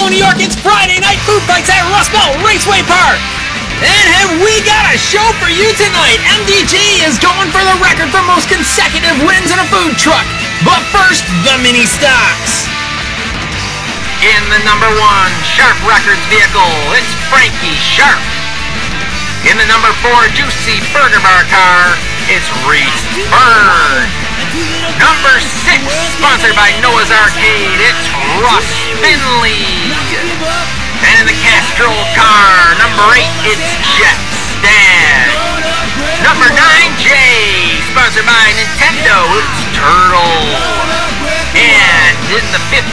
New York, it's Friday night food fights at Rust Belt Raceway Park. And have we got a show for you tonight? MDG is going for the record for most consecutive wins in a food truck. But first, the mini stocks. In the number 1 Sharp Records vehicle, it's Frankie Sharp. In the number 4 Juicy Burger Bar car, it's Reese Bird. Number 6, sponsored by Noah's Arcade, it's Russ Finley. And in the Castrol car, number 8, it's Jet Stag. Number 9, Jay, sponsored by Nintendo, it's Turtle. And in the 57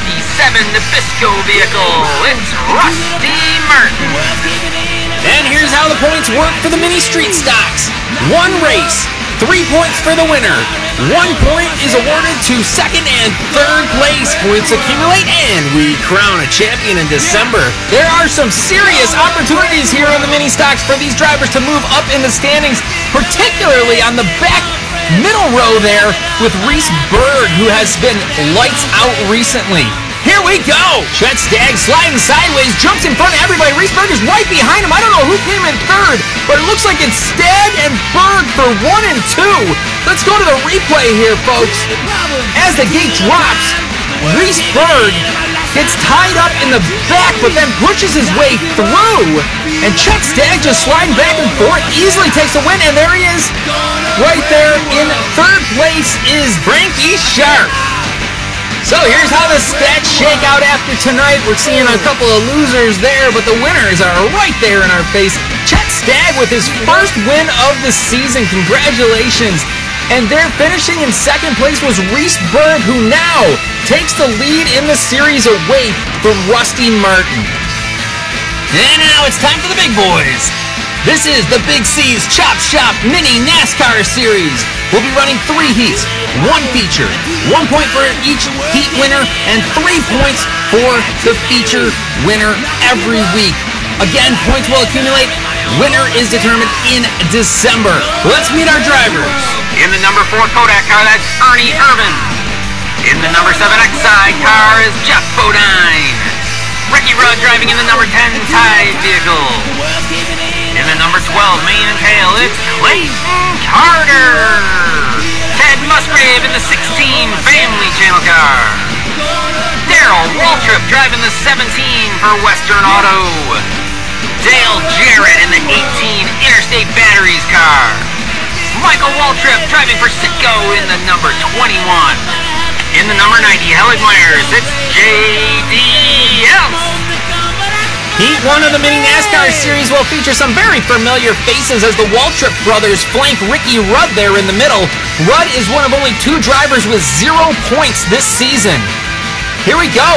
Nabisco vehicle, it's Rusty Martin. And here's how the points work for the mini street stocks. 1 race, 3 points for the winner. 1 point is awarded to second and third place. Points accumulate, and we crown a champion in December. There are some serious opportunities here on the mini stocks for these drivers to move up in the standings, particularly on the back middle row there with Reese Bird, who has been lights out recently. Here we go! Chet Stagg sliding sideways, jumps in front of everybody. Reese Bird is right behind him. I don't know who came in third, but it looks like it's Stagg and Bird for 1 and 2. Let's go to the replay here, folks. As the gate drops, Reese Bird gets tied up in the back, but then pushes his way through. And Chet Stagg just sliding back and forth, easily takes the win, and there he is. Right there in third place is Frankie Sharp. So here's how the stats shake out after tonight. We're seeing a couple of losers there, but the winners are right there in our face. Chet Stagg with his first win of the season. Congratulations. And there finishing in second place was Reese Bird, who now takes the lead in the series away from Rusty Martin. And now it's time for the big boys. This is the Big C's Chop Shop Mini NASCAR Series. We'll be running 3 heats, 1 feature, 1 point for each heat winner, and 3 points for the feature winner every week. Again, points will accumulate. Winner is determined in December. Let's meet our drivers. In the number 4 Kodak car, that's Ernie Irvan. In the number 7 Exide car is Jeff Bodine. Ricky Rudd driving in the number 10 Tide vehicle. In the number 12 Main and Tail, it's Clayton Carter. Ted Musgrave in the 16 Family Channel car. Darrell Waltrip driving the 17 for Western Auto. Dale Jarrett in the 18 Interstate Batteries car. Michael Waltrip driving for Citgo in the number 21. In the number 90 Helig Myers, it's J.D. Elst. Heat 1 of the Mini NASCAR Series will feature some very familiar faces as the Waltrip brothers flank Ricky Rudd there in the middle. Rudd is one of only 2 drivers with 0 points this season. Here we go.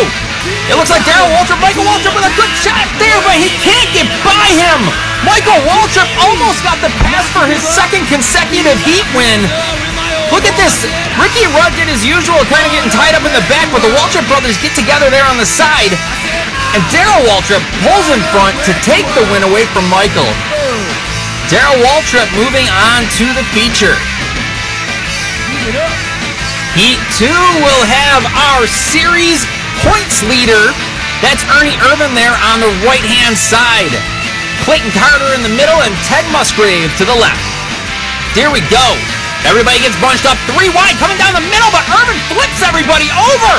It looks like Darrell Waltrip, Michael Waltrip with a good shot there, but he can't get by him. Michael Waltrip almost got the pass for his second consecutive heat win. Look at this. Ricky Rudd did his usual, kind of getting tied up in the back, but the Waltrip brothers get together there on the side. And Darrell Waltrip pulls in front to take the win away from Michael. Darrell Waltrip moving on to the feature. Heat 2 will have our series points leader. That's Ernie Irvan there on the right-hand side. Clayton Carter in the middle and Ted Musgrave to the left. Here we go. Everybody gets bunched up 3 wide coming down the middle, but Irvan flips everybody over.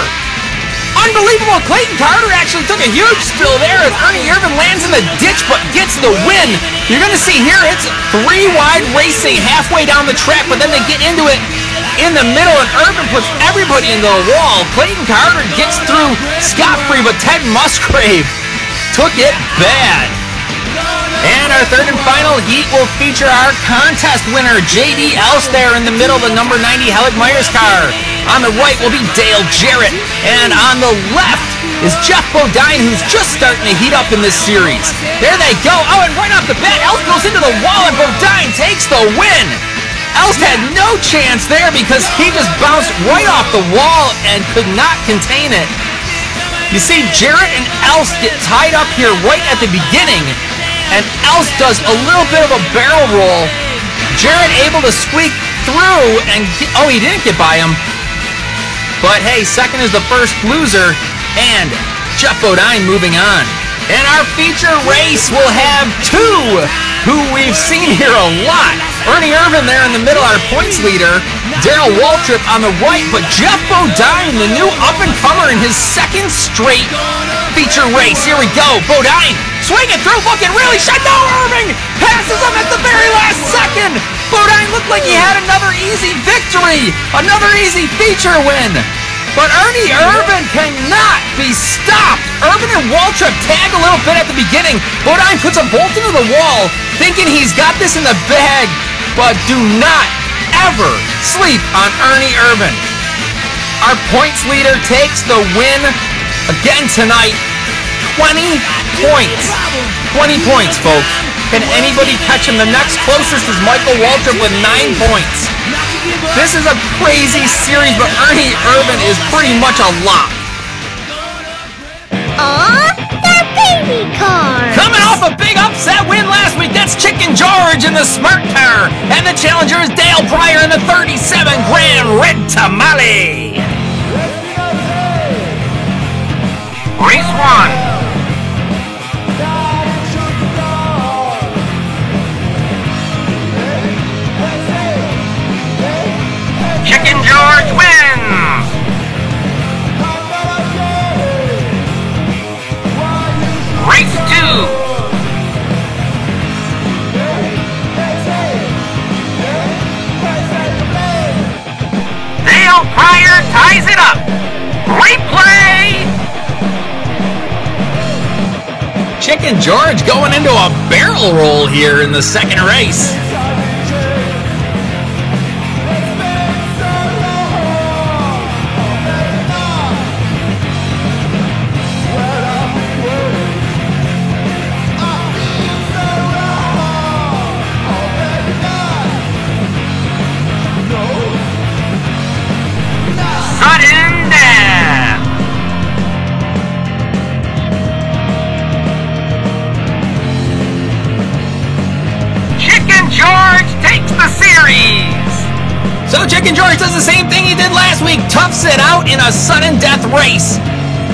Unbelievable. Clayton Carter actually took a huge spill there as Ernie Irvan lands in the ditch but gets the win. You're going to see here it's 3 wide racing halfway down the track, but then they get into it in the middle and Irvan puts everybody into the wall. Clayton Carter gets through scot-free, but Ted Musgrave took it bad. And our third and final heat will feature our contest winner, J.D. Elst there in the middle, the number 90 Helig Myers car. On the right will be Dale Jarrett, and on the left is Jeff Bodine, who's just starting to heat up in this series. There they go. Oh, and right off the bat, Elst goes into the wall, and Bodine takes the win. Elst had no chance there because he just bounced right off the wall and could not contain it. You see, Jarrett and Elst get tied up here right at the beginning, and Elst does a little bit of a barrel roll. Jarrett able to squeak through and he didn't get by him. But hey, second is the first loser, and Jeff Bodine moving on. And our feature race will have two who we've seen here a lot. Ernie Irvan there in the middle, our points leader. Darrell Waltrip on the right, but Jeff Bodine, the new up-and-comer in his second straight feature race. Here we go. Bodine swinging through, looking really shy. No, Irving passes him at the very last second. Bodine looked like he had another easy victory, another easy feature win. But Ernie Irvan cannot be stopped. Irvan and Waltrip tag a little bit at the beginning. Bodine puts a bolt into the wall, thinking he's got this in the bag. But do not ever sleep on Ernie Irvan. Our points leader takes the win again tonight. 20 points. 20 points, folks. Can anybody catch him? The next closest is Michael Waltrip with 9 points. This is a crazy series, but Ernie Irvan is pretty much a lock. Aw, their baby car! Coming off a big upset win last week, that's Chicken George in the Smart Car. And the challenger is Dale Pryor in the 37 Grand Red Tamale. Race 1. Chicken George wins! Race 2. Dale Pryor ties it up. Replay! Chicken George going into a barrel roll here in the second race. Sudden death! Chicken George takes the series! So Chicken George does the same thing he did last week, toughs it out in a sudden death race.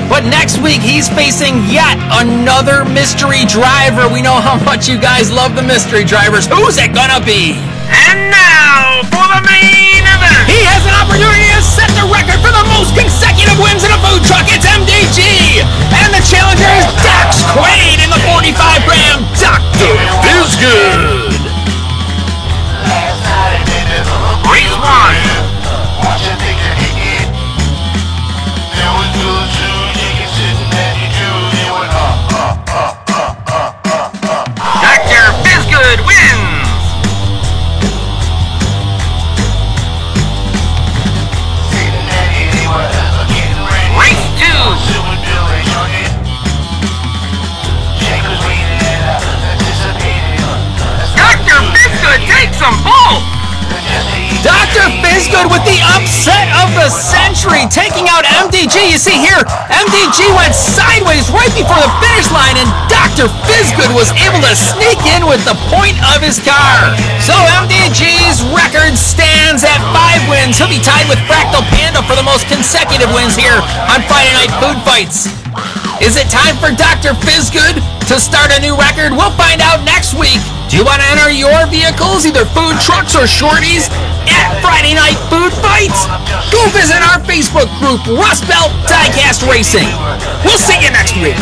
But next week he's facing yet another mystery driver. We know how much you guys love the mystery drivers. Who's it gonna be? And now for the main event! He has an opportunity to set the record for the most consecutive wins in a food truck. It's MDG! And the challenger is Dax Quaid in the 45-gram Dr. Bizgood. Race 1. Dr. Bizgood wins! Race 2. Dr. Bizgood takes them both! Dr. Bizgood with the upset of the century, taking out MDG. You see here, MDG went sideways right before the finish line, and Dr. Bizgood was able to sneak in with the point of his car. So MDG's record stands at 5 wins. He'll be tied with Fractal Panda for the most consecutive wins here on Friday Night Food Fights. Is it time for Dr. Bizgood to start a new record? We'll find out next week. Do you want to enter your vehicles, either food trucks or shorties, at Friday Night Food Fights? Go visit our Facebook group, Rust Belt Diecast Racing. We'll see you next week.